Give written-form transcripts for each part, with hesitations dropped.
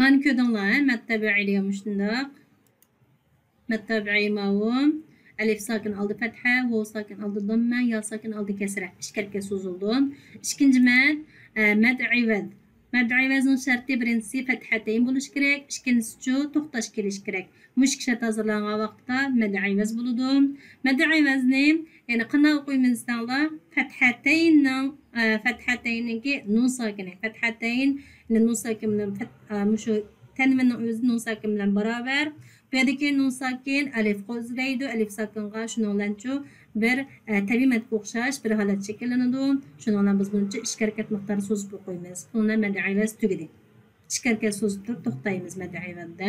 Mana ko'rdinglar, mad tabiiy degan shundoq. Mad tabiiy ma'lum. Alif sakin aldı fatha, vav sakin aldı damma, ya sakin aldı kesra. İşkarga sozuldu. İkinci mad, mad ivaz. Mad ivazning sharti birinchisi fathatayn bo'lish kerak, ikkinchisi to'xtash kelish kerak. Mushk shart hozirlangan vaqtda mad ivaz bo'ladi. Mad ivazni ya'ni qanday o'qiymiz desanglar, fathataynninki nun sakini. Fathatayn nun sakin bilan mushu tanvinning o'zi nun sakin bilan barobar. Bu yerdagi nun sakin alif qo'zlaydi. Alif sakinga shuninglanchu bir tabiiy madga o'xshash bir holat shakllanadi. Shuninglan biz buncha ishki harakat miqdori so'zib o'qiymiz. Bundan mad ivaz tugadi. Ishki harakat so'zib turib to'xtaymiz mad ivazda.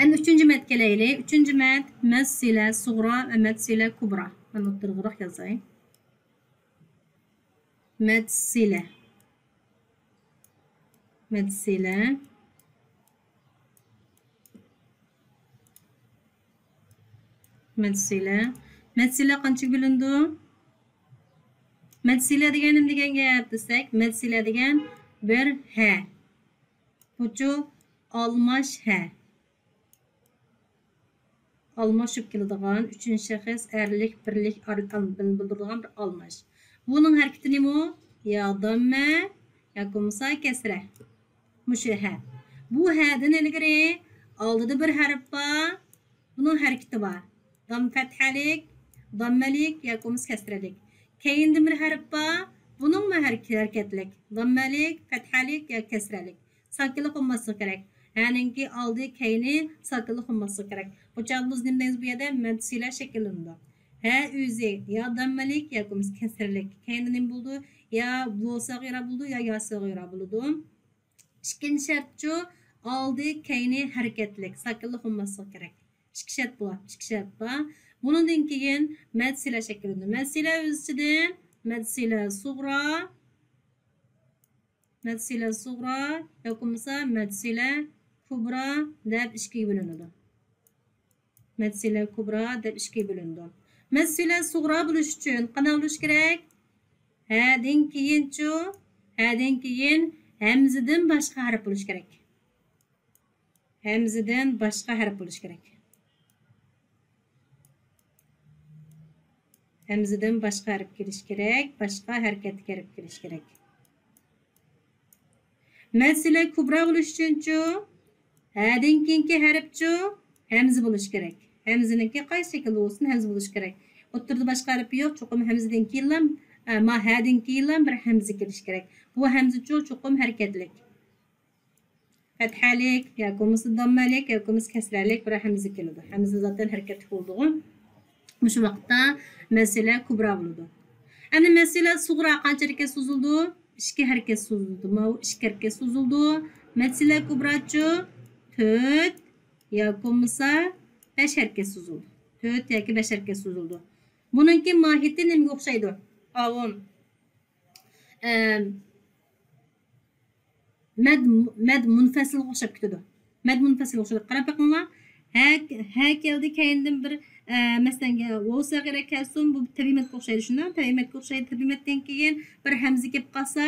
Endi 3-chi mad kelaylik. 3-chi mad massila sug'ra va massila kubra. Mana o'tirg'iroq yozay. Massila. Massila. Matsila. Matsila qancha bo'lindi? Matsila degan nima degan gap desak, matsila degan bir ha. Buchu almash ha. Almashib keladigan 3-chi shaxs erlik, birlik, bildiradigan bir almash. Buning harakati nima? Ya damma, ya kumsa kasra. Mushu ha. Bu hadan ilgari oldida bir harf bor. Buning harakati bor. Dam fathalik, dammalik yoki kasralik. Keyinda bir harf bor. Buning harakatlik. Dammalik, fathalik yoki kasralik. Sakinlik bo'lmasi kerak. Ya'niki oldi keyini sakinlik bo'lmasi kerak. Bu chog'da biz nima deymiz bu yerda madsila shakllanadi. Ha o'zi ya dammalik yoki kasralik. Keyinda nima bo'ldi? Ya bu sag'ira bo'ldi ya sag'ira bo'ldi. Ikkinchi shartchi oldi keyini harakatlik, sakinlik bo'lmasi kerak. İki şart bor. Bundan keyin madsila shakllanadi. Madsila o'zidan madsila sug'ra yoki madsila kubra deb ikkiga bo'linadi. Madsila kubra deb ikkiga bo'linadi. Madsila sug'ra bo'lish uchun qanday bo'lish kerak? Hadan keyin hamzadan boshqa harf bo'lish kerak. Hamzadan boshqa harf bo'lish kerak. Hamzadan boshqa harf kelish kerak, boshqa harakat kelib kelish kerak. Madsila kubra bo'lish uchun hadan keyingi harfchi hamza bo'lish kerak. Hamziniki qaysi shaklda bo'lsin, hamza bo'lish kerak. O'tirda boshqa harf yo'q, cho'qim hamzadan keyin hadan keyin bir hamza kelish kerak. Bu hamza cho'qim harakatlik. Fathalik yoki dammalik yoki kasralik bir hamza keladi. Hamza zaten harakatli bo'ldi. Mush vaqtda masala kubra bo'ladi. Endi masala sug'ra qancha harakat so'zildi? 2 harakat so'zildi. Mana 2 harakat so'zildi. Masala kubrachi 4 yoki 5 harakat so'zildi. 4 yoki 5 harakat so'zildi. Buningki mohiyati nimaga o'xshaydi? Avon mad munfasil o'xshab ketadi. Mad munfasil o'xshaydi. Qarab boqinglar. Ha keldi keyindan bir masalan vav sag'ira kelsin bu tabiiy madga o'xshaydi shundan. Tabiiy madga o'xshaydi. Tabiiy maddan keyin bir hamza kelib qolsa,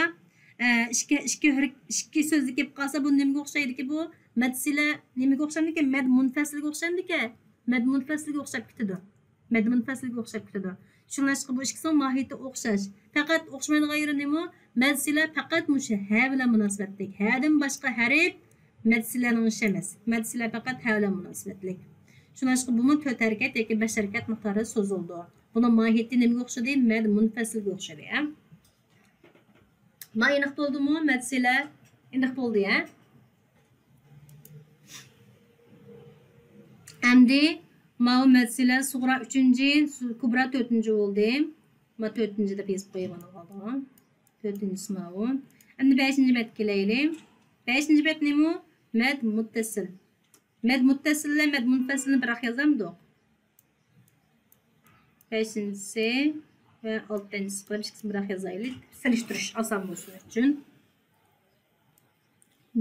ikki so'z kelib qolsa bu nimaga o'xshaydiki bu? Madsila nimaga o'xshamdiki? Mad munfasilga o'xshamdiki? Mad munfasilga o'xshab ketadi. Mad munfasilga o'xshab ketadi. Shunlashqa bu ikkisi mohiyati o'xshash. Faqat o'xshamaydigan yeri nima? Madsila faqat musha ha bilan munosabatlik. Hadan boshqa harf madsilaning ishi emas. Madsila faqat ha bilan munosabatlik. Shunlashqa bu 4 harakat yoki 5 harakat miqdori so'zildi. Buni mohiyati nimaga o'xshaydi? Mad munfasilga o'xshaydi, ha? Ma aniq bo'ldimi? Madsila aniq bo'ldi, ha? Endi ma madsila sug'ra 3-chi, kubra 4-chi bo'ldi. Ma 4-chi deb yozib qo'yaman qoldi. 4-chi ma. Endi 5-chi mad kelaylik. 5-chi mad nima? Mad muttasil. Mad muttasil bilan mad munfasilni biroq yozamdi. 5-chi va 6-chi qilib ikkisini biroq yozaylik. Silishtirish oson bo'lsin uchun.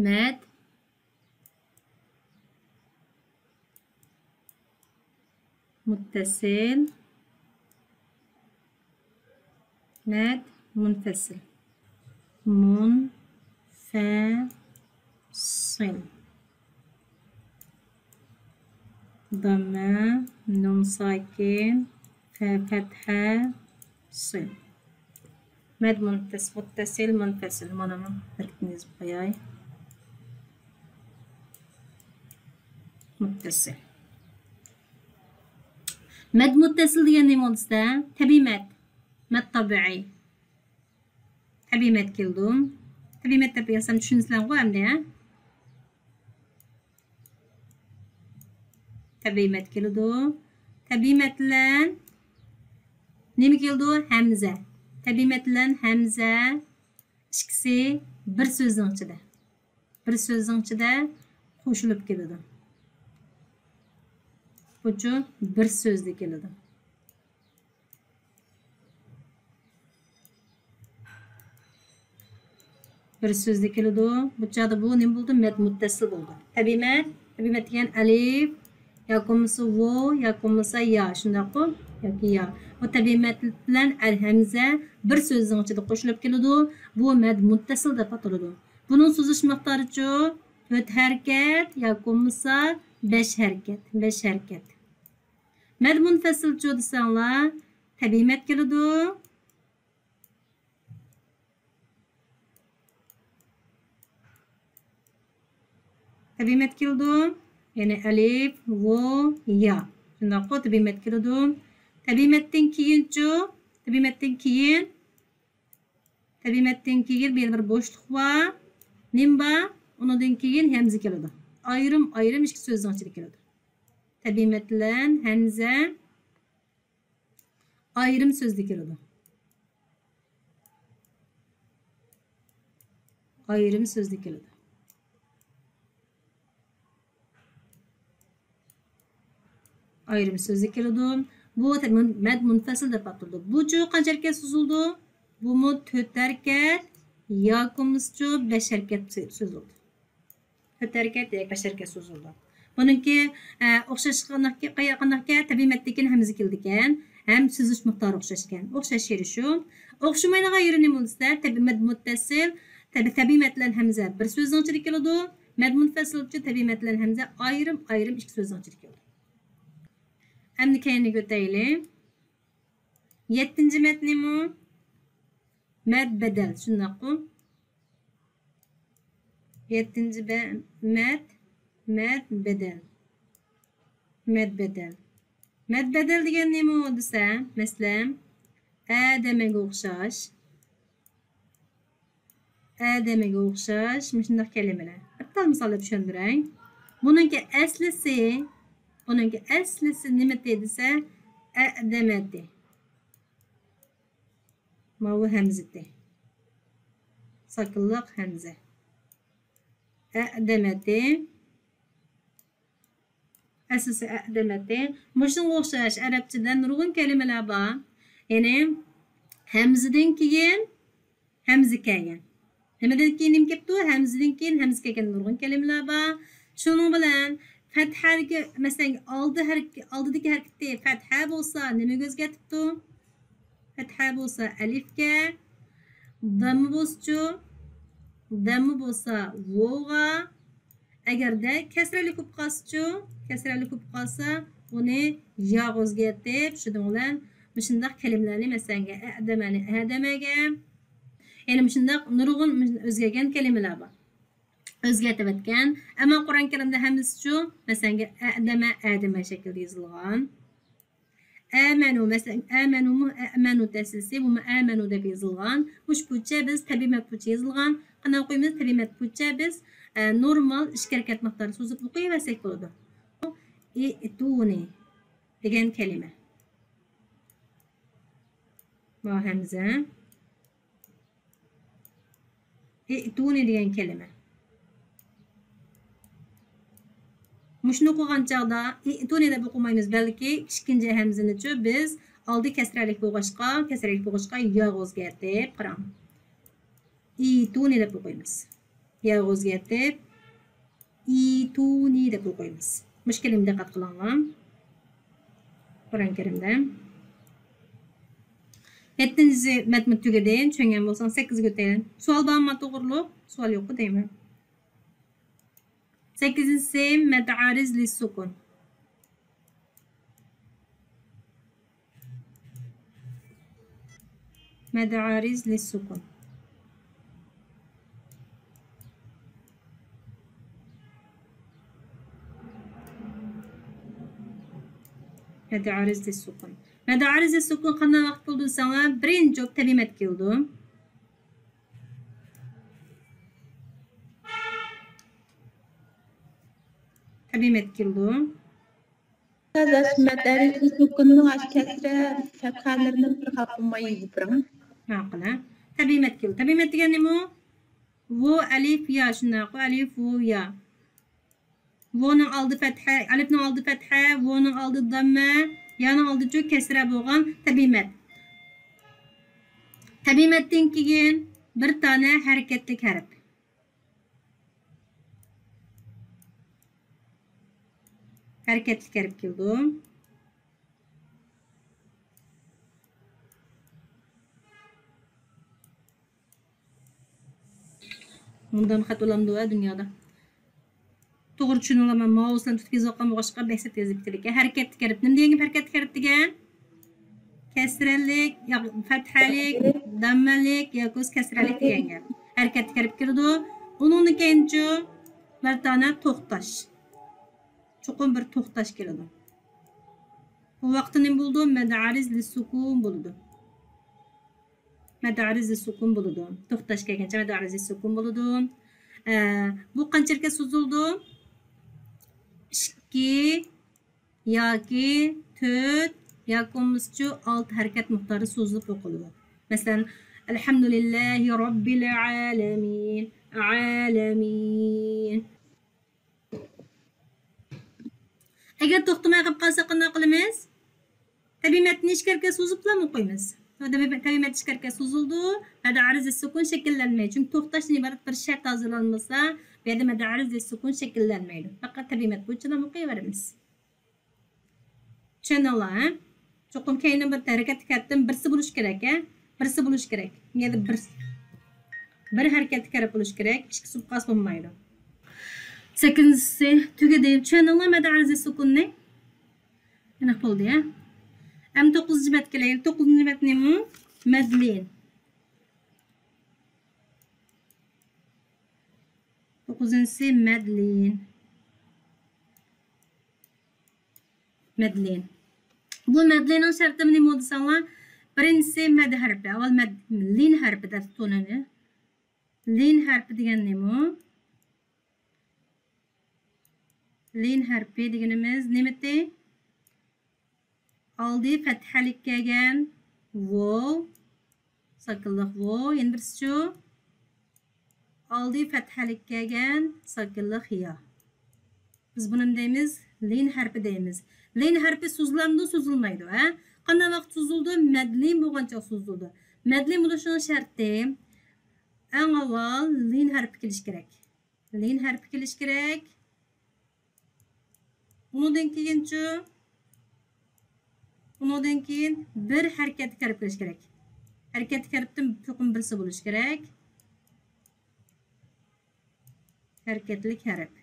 Mad muttasil mad munfasil munfasil Sil. Damma, nun sakin, fa fatha, sil. Mad muttasil, munfasil. Mana bu bir yazıp qo'yay. Muttasil. Mad muttasil degan nima bo'lsa, tabiiy mad. Mad tabiiy. Tabiiy mad keldim. Tabiiy mad deb yozsam tushunsizlar-ku endi, ha? Tabiiy mad keldi. Tabiiy mad bilan nima keldi? Hamza. Tabiiy mad bilan hamza ikkisi bir so'zning ichida. Bir so'zning ichida qo'shilib keladi. Buchun bir so'zda keladi. Bir so'zda keladi. Bu chog'da bu nima bo'ldi? Mad muttasil bo'ldi. Tabiiy mad degan alif yoki bo'lmasa vo yoki bo'lmasa ya shundaqmi? Yoki ya. Bu tabiiy mad bilan al hamza bir so'zning ichida qo'shilib keladi. Bu mad muttasil deb ataladi. Buning so'zish miqdorichi 4 harakat yoki bo'lmasa 5 harakat. 5 harakat. Mad munfasilchi desanglar, tabiiy mad keladi. Tabiiy mad keladi. Ya'ni alif, vo, ya. Shundaqmi? Tabiiy mad keladi. Tabiiy maddan keyinchi, tabiiy maddan keyin bir bo'shliq bor. Nimba? Undan keyin hamza keladi. Ayrim ikki so'zning ichida keladi. Tabiiy mad bilan hamza ayrim so'zda keladi. Ayrim so'zda keladi. Ayrim so'zda keladi. Bu mad munfasil deb ataladi. Bu chu qancha harakat so'zildi? Bu 4 harakat yoki 5 harakat so'zildi. 4 harakat yoki 5 harakat so'zildi. Buningki o'xshash qanaqki tabiiy maddan hamza keldi ekan, ham so'zish miqdori o'xshash ekan. O'xshash yeri shu. O'xshamaydigan yeri nima bo'lsa, tabiiy mad muttasil, tabiiy mad bilan hamza bir so'zning ichida keladi. Mad munfasilchi tabiiy mad bilan hamza ayrim ikki so'zning ichida keladi. Endi keyingiga o'taylik. 7-chi mad nima? Mad badal, shundaqmi? 7-chi mad badal. Mad badal. Mad badal degan nima desa, masalan, demaga o'xshash. Demaga o'xshash, shunday kalimalar. Bitta misolda tushuntiray. Buningki aslisi nima desa, demadi. Mavu hamzati. Sakinlik hamza. Demadi. Aslisi demadi. Mushunga o'xshash arabchadan nurg'un kalimalar bor. Ya'ni hamzadan keyin hamza kelgan. Nimadan keyin nima kelibdi? Hamzadan keyin hamza kelgan nurg'un kalimalar bor. Shuning bilan fathaga masalan oldidagi harakatda fatha bo'lsa nimaga o'zgartibdi? Fatha bo'lsa alifga, dammi bo'lsa vovga, agarda kasrali ko'p qolsa, uni yog' o'zgartib, shuning bilan shunday kalimalarni masalan adamaga, ya'ni shunday nurg'un o'zgargan kalimalar bor. O'zgartib o'tgan. Ammo Qur'on Karimda hammasi adama shaklida yozilgan. Amanu masalan amanu tasilsi bu amanu deb yozilgan. Ushbucha biz tabiiy matbucha yozilgan. Qanday o'qiymiz? Tabiiy matbucha biz normal ishki harakat miqdori so'zib o'qiyversak bo'ladi. Ituni degan kalima. Bu hamza. Ituni degan kalima. Mushuni o'qigan chog'da ituni deb o'qimaymiz, balki ikkinchi hamzani-chi biz oldi kasralik bo'g'ishqa yog' o'zgartib qarang. Ituni deb o'qiymiz. Yog' o'zgartib ituni deb o'qiymiz. Mushkilimga diqqat qiling. Qur'on Karimda 7-chi matn tugadan tushungan bo'lsang 8ga o'taylik. Savol bormi, to'g'riliq? Savol yo'qmi deyman. 8-si mad ariz lissukun. Mad ariz lissukun. Mad ariz lissukun. Mad ariz lissukun qanday vaqt bo'ldi desanglar, birinchi job tabimat keldi. Tabimat keldi. Tazaş mədəri sukunun aşkəsrə fəthalarını bir qalqınmayı yıpırın. Maqla. Tabimat keldi. Tabimat degani nima? Vo alif ya shunday, alif vo ya. Vo'ning oldi fatha, alifning oldi fatha, vo'ning oldi damma, yaning oldi ju kasra bo'lgan tabimat. Tabimatdan keyin bir tane harakatli harf. Hareketli harf keldi. Bundan xat olamdı dünyada. To'g'ri tushunolaman. Mousdan tutib yozgan boshqa bahsat yozib bitirdik. Harakatli harf. Nima degan harakatli harf degan? Kasralik, fathalik, dammalik yoki kasralik degan gap. Harakatli harf kirdi. Uningdan keyinchi bir tane to'xtash. Cho'qim bir to'xtash keladi. Bu vaqtda nima bo'ldi? Mad ariz lissukun bo'ldi. Mad ariz lissukun bo'ldi. To'xtash kelgancha mad ariz lissukun bo'ldi. Bu qanchaga suzildi? 2 yoki 4 yoki 6 harakat miqdori so'zilib o'qiladi. Masalan, alhamdulillahi robbil alamin, alamin. Agar to'xtamay qolib qolsa qanday qilamiz? Tabimatni ishkarga so'ziblam o'qiymiz. Tabimat ishkarga so'zildi, mad ariz sukun shakllanmaydi. Chunki to'xtashdan iborat bir shart hozirlanmasa, bu yerda mad ariz sukun shakllanmaydi. Faqat tabimat bo'yicha o'qiyveramiz. Tushundinglar? Cho'qim keyingi bir harakat kattım birsi bo'lish kerak, birsi bo'lish kerak. Nega bir harakat qarab bo'lish kerak, ikki subqas bo'lmaydi. 8-si tugadi. Tushundinglar mad ariz sukunni? Mana bo'ldi, ya. Hem 9. bet kelaylik. 9. bet nima? Madlin. 9-si Madlin. Madlin. Bu Madlinning sharti nima desanglar? Birinchisi mad harfi. Avval lin harfi deb tonani. Lin harfi degan nima? Lin harfi deganimiz nimati? Aldi fathalik kelgan vav, sakilliq vav, endi birisi aldi fathalik kelgan sakilliq ya. Biz buni deymiz, lin harfi deymiz. Lin harfi so'zlanadi, so'zilmaydi, ha? Qanday vaqt so'zildi? Madlin bo'lgancha so'zildi. Madlin bo'lishining sharti eng avval lin harfi kelish kerak. Lin harfi kelish kerak. Undan keyin bir harakat kirib kelish kerak. Harakat kiribdan cho'qim birsi bo'lish kerak. Harakatli harf.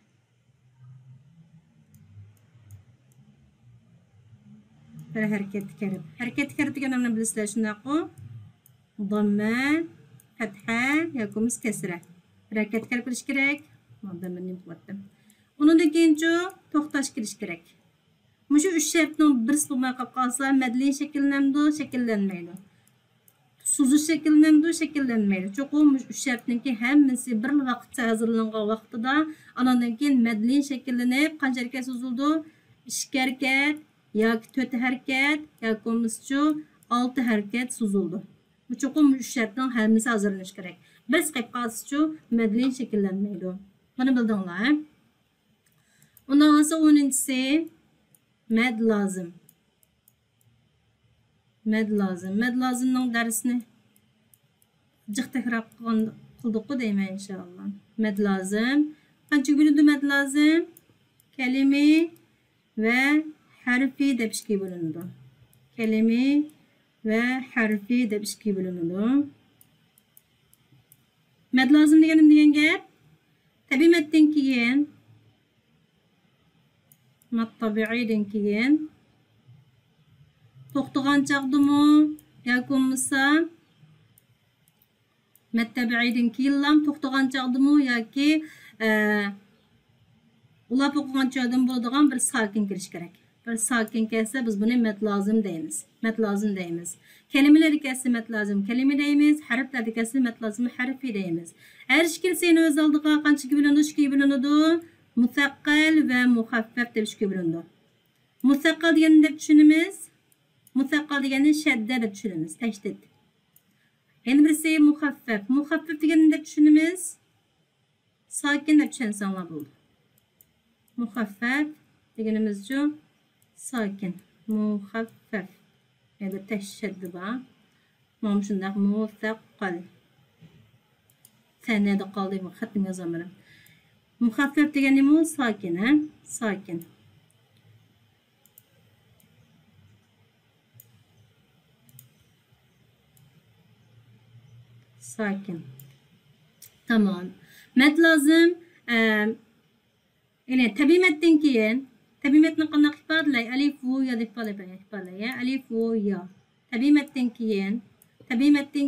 Bir harakatli harf. Harakatli harf deganini bilasizlar, shundaqmi? Damma, fatha yoki kasra. Bir harakat kirib kelish kerak. Mana men qilyaptim. Undan keyin to'xtash kirish kerak. Mushu 3 shartning birisi bo'lmay qolib qolsa, madlin shakllanadi, shakllanmaydi. Suzish shakllanadi, shakllanmaydi. Cho'qim 3 shartningki hammasi bir vaqtda hozirlangan vaqtida, andan keyin madlin shakllanib, qanchaga suzildi? 2 harakat yoki 4 harakat yoki 6 harakat suzildi. Bu cho'qim 3 shartning hammasi hozirlanish kerak. Biz qilib qolsa, madlin shakllanmaydi. Buni bildinglar? Undan so'ng 10-si mad lazım. Mad lazım. Mad lazımning darsini jiq takror qildik-ku deyman inshaalloh. Mad lazım. Qancha bo'ladi mad lazım? Kalimi va harfi deb ikkiga bo'linadi. Kalimi va harfi deb ikkiga bo'linadi. Mad lazım degan gap tabimatdan keyin mat tabiiyden keyin to'xtagan chaqdimi yoki bo'lmasa mat tabiiyden keyin lam to'xtagan chaqdimi yoki ulab o'qigan chaqdan bo'ladigan bir sakin kirish kerak. Bir sakin kelsa biz buni mat lozim deymiz. Mat lozim deymiz. Kelimeler kelsa mat lozim kelime deymiz. Harflar kelsa mat lozim harfi deymiz. Her ikisini o'z oldiga qanchaga bo'linadi? 2 ga bo'linadi. Musaqqal ve muhaffaf deb 2 ga bo'linadi. Musaqqal degani deb tushunamiz. Musaqqal degani shadda deb tushunamiz. Tashdid. Yana birisi muhaffaf. Muhaffaf degani deb tushunamiz. Sakin deb tushunsanlar bo'ldi. Muhaffaf deganimizcha sakin. Muhaffaf. Yani teşeddü var. Mam şundak musaqqal. Sen nerede kaldığımı xatım yazamıyorum. Muhaffaf degani mu sakin, ha? Sakin. Sakin. Tamam. Met lazım. Yani tabi metten keyin tabi metni qanday ifodalaydi? Alif vo ya deb ifodalaydi. Alif vo ya. Tabi metten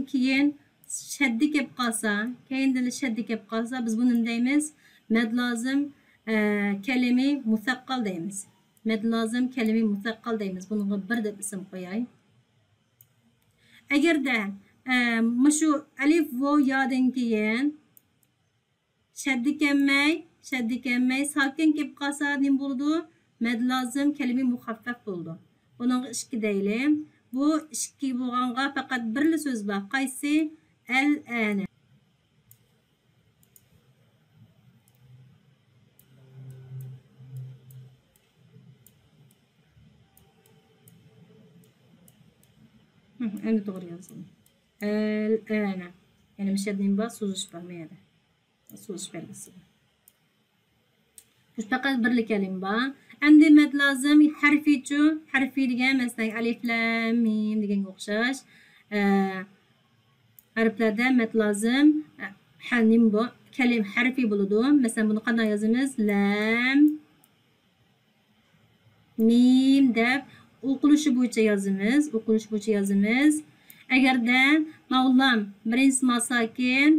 keyin shaddi kelib qolsa, keyindan shaddi kelib qolsa, biz buni deymiz? Mad lozim kalimi musaqqal deymiz. Mad lozim kalimi musaqqal deymiz. Bunga bir deb ism qo'yay. Agarda shu alif vo yadan keyin shaddi kelmay sakin kelib qolsa nima bo'ladi? Mad lozim kalimi muhaffaf bo'ldi. Buningga 2 deylik. Bu 2 bo'lganga faqat birli so'z bor. Qaysi? Al-ana. Endi to'g'ri yozdim. Al-ana. Yani mishadning bor, so'zish bor bu yerda. So'zish belgisi. Bu faqat birli kalima bor. Endi mad lozim harfi degan masalan alif lam mim deganga o'xshash harflarda mad lozim hanim bu kalim harfi bo'ladi. Masalan buni qanday yozamiz? Lam mim deb o'qilishi bo'yicha yozamiz. Agarda mavlam birinchisi sakin,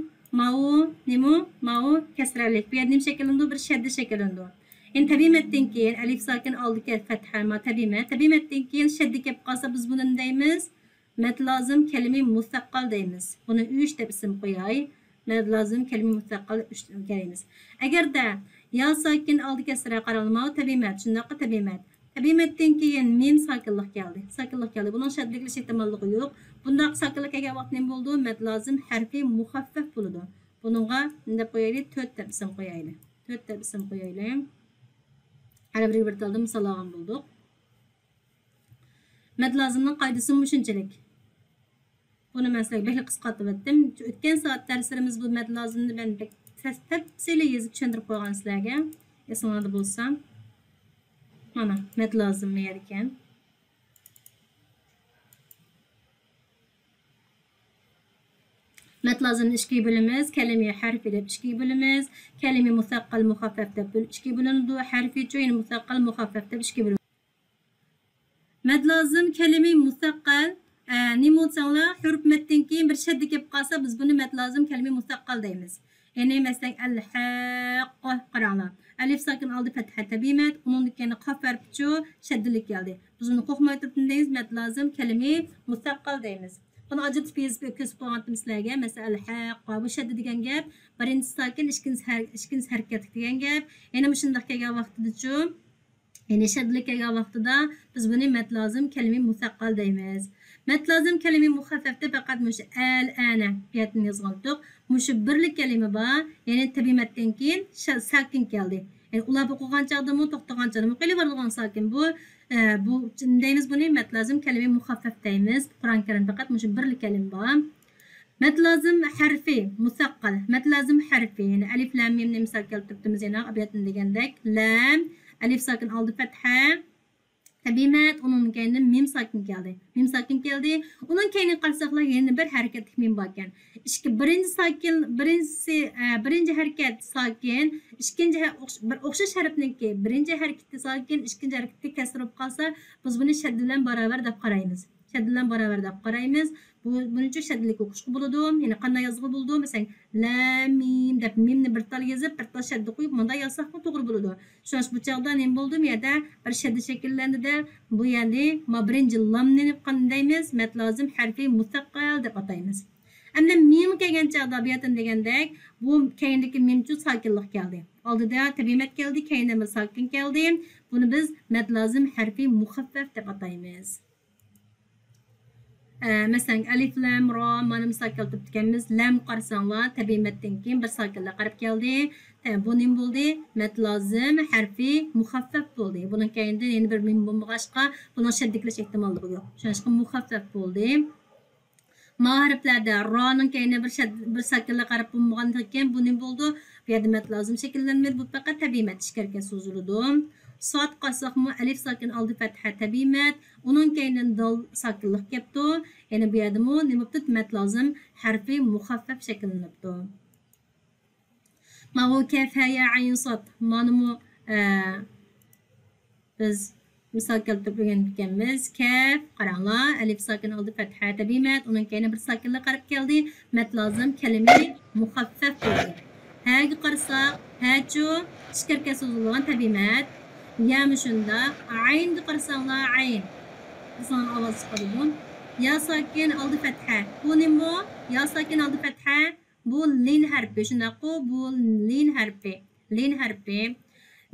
mau kasralik. Bu yerda nima shakllanadi? Bir shadda shakllanadi. Yani tabi metden keyin alif sakin aldık fatha ma tabi metden keyin shaddi kelib qolsa biz buni deymiz? Mad lozim kalimi musaqqal deymiz. Buni 3 deb ism qo'yay. Mad lozim kalimi musaqqal 3 deymiz. Agarda ya sakin aldı kasra qaralmao tabi met. Shundoqqa tabi met. Tabi metden keyin mim sakinlik keldi. Bunun shaddliklash ehtimolligi yo'q. Bundaq sakinlik kelgan vaqt nima bo'ldi? Mad lozim harfi muhaffaf bo'ladi. Buningga nima deb qo'yaylik? 4 deb ism qo'yaylik. Her bir talda misal algan bulduk. Mad lozimning qoidasi shunchalik. Buni mesela belki qisqartib o'tdim. O'tgan soat darslarimiz bu mad lozimni men tafsiliy yozib tushuntirib qo'ygan sizlarga. Esinglarda bo'lsa. Mana mad lozim yer ekan. Mad lozimni 2 bölümüz, kelime harfi deb 2 bölümüz, kelime musaqqal muhaffaf deb 2 bölünüdü, harfi çoyun musaqqal muhaffaf deb 2 bölünüdü. Mad lozim kelime musaqqal nima bo'lsa huruf metdan keyin bir shadda kelib qolsa biz buni mad lozim kelime musaqqal deymiz. Yani mesela al-haqq qaranglar. Alif sakin aldı fatha tabimat, onun keyin qaf harfi shaddalik geldi. Biz buni qo'qmay turib deymiz, mad lozim kelime musaqqal deymiz. Bunu acıtып yazıp öküsüp anlattım sizlerge. Mesela al-haqqa bu şadda degan gap. Birinci sakin, ikinci hareket degan gap. Yani bu şundaq kelgan vaqtida yani shaddalik kelgan vaqtida biz buni mad lozim kalimi musaqqal deymiz. Mad lozim kalimi muhaffafda faqat mush al-ana biyatni yozgandik. Mush birlik kalima bor. Yani tabimatdan keyin sakin keldi. Yani ulab o'qigan chaqdimi, to'xtagan chaqdimi qilib borgan sakin bu deymiz buni mad lozim kalimi muhaffaf deymiz. Qur'on Karim faqat mush birlik kalim bor. Mad lozim harfi musaqqal. Mad lozim harfi yani alif lam mim misal keltiribmiz yana abiyatni degandek. Lam alif sakin aldı fatha Tabimat onun keyninden mim sakin geldi. Mim sakin geldi. Onun keynini qarasaqlar yana bir hareketlik mim bor ekan. Birinci sakin, birinci hareket sakin, ikkinchi bir o'xshash harfniki birinchi harakatda sakin, ikkinchi harakatda kasr bo'lib qolsa, biz buni shadd bilan barobar deb qaraymiz. Shadd bilan barobar deb qaraymiz. Buning uchun shaddlik o'qishga bo'ladi. Ya'ni qanday yozishga bo'ladi? Masalan, la mim deb mimni bir tal yozib, bir tal shadd qo'yib, bunday yozsaqmi to'g'ri bo'ladi. Shuning bu chaqda nima bo'ldi? Bu yerda bir shadd shakllandi. Bu ya'ni birinchi lamni qandaymiz? Mat lozim harfi musaqqal deb ataymiz. Endi mim kelgan chaqda biyatin degandek, bu keyindagi mim uchun sakinlik keldi. Oldida tabimat keldi, keyinda bir sakin keldi. Buni biz mat lozim harfi muxaffaf deb ataymiz. Mesela alif lam ra mana misal keltirib lam qarasanglar tabimatdan keyin bir sakinlik qarab keldi. Bu nim bo'ldi? Mat lozim harfi muxaffaf bo'ldi. Bundan keyin yana bir mim bo'lmag'achqa buni shaddiklash ehtimoli yo'q. Shuning uchun muxaffaf bo'ldi. Ma harflarda ro'ning keyini bir sakinlik qarab bo'lmagandan keyin bu nim bo'ldi? Bu yerda mat lozim shakllanmaydi. Bu faqat tabimat ishkarga so'ziladi. Soat qasaqmı alif sakin aldı fatha tabimat. Onun keyninden dal sakinlik kepti. Yani bu yerda mu nima bo'libdi? Mat lozim harfi muxaffaf shakllanibdi. Mahu kaf ha ya ayn sad. Mana bu biz misal keltirgan ekanmiz. Kaf qaranglar alif sakin aldı fatha tabimat. Onun keyninden bir sakinlik qarab keldi. Mat lozim kalima muxaffaf bo'ldi. Haga qarasaq hachu ishkarga so'zilgan tabimat. Ya şunda ayn qarasanglar ayn. Son ovoz chiqadi. Ya sakin aldı fatha. Bu nima bu? Ya sakin aldı fatha. Bu lin harfi. Shundaqo bu lin harfi. Lin harfi.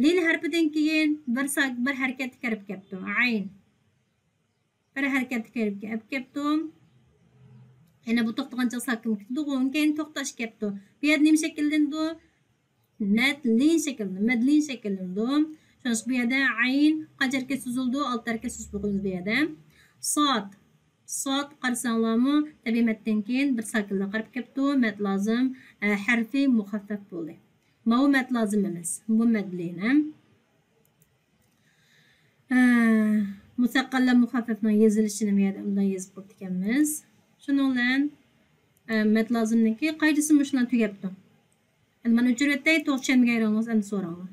Lin harfidan keyin bir harakat kirib ketdi. Ayn. Bir harakat kirib ketdi. Yana bu to'xtagancha sakin ketdi. Undan keyin to'xtash ketdi. Bu yer nima shakllandi? Madlin shakllandi. Madlin shakllandi. Şans bu yerda ayn qajarga suzildi, alt tarafga suzib qo'yamiz bu yerda. Sod qarasanglarmi tabimatdan keyin bir sakinlik qarab ketdi. Mat lozim harfi muxaffaf bo'ldi. Bu mat lozim emas. Bu madlin. Musaqqal muxaffafning yozilishini bu yerda undan yozib qo'yib ekanmiz. Shuning bilan mat lozimniki qoidasi shundan tugabdi. Endi mana uchratday to'g'ri tushunmaganlaringiz endi so'ranglar.